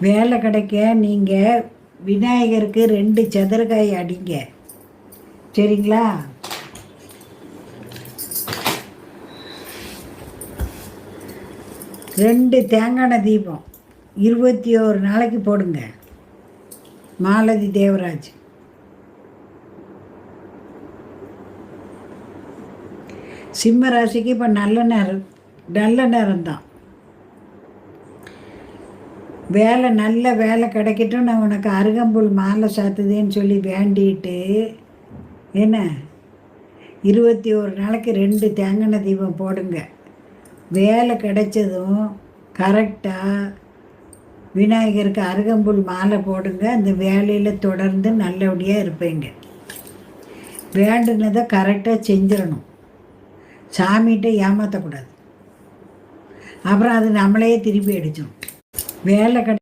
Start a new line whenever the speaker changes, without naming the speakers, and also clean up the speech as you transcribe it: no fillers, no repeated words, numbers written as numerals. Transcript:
வேலை கிடைக்க நீங்கள் விநாயகருக்கு 2 சதுரக்காய் அடிங்க, சரிங்களா? ரெண்டு தேங்காய் தீபம் 21 நாளைக்கு போடுங்க. மாலதி தேவராஜ். சிம்ம ராசிக்கு இப்போ நல்ல நேரம்தான். நல்ல வேலை கிடைக்கட்டும், நான் உனக்கு அருகம்புல் மாலை சாத்துதேன்னு சொல்லி வேண்டிட்டு என்ன 21 நாளைக்கு 2 தேங்காய் தீபம் போடுங்க. வேலை கிடைச்சதும் கரெக்டாக விநாயகருக்கு அருகம்புல் மாலை போடுங்க. அந்த வேலையில் தொடர்ந்து நல்லபடியாக இருப்பீங்க. வேண்டுனதை கரெக்டாக செஞ்சிடணும். சாமிகிட்ட ஏமாற்றக்கூடாது. அப்புறம் அது நம்மளையே திருப்பி அடிச்சிடும். வேலை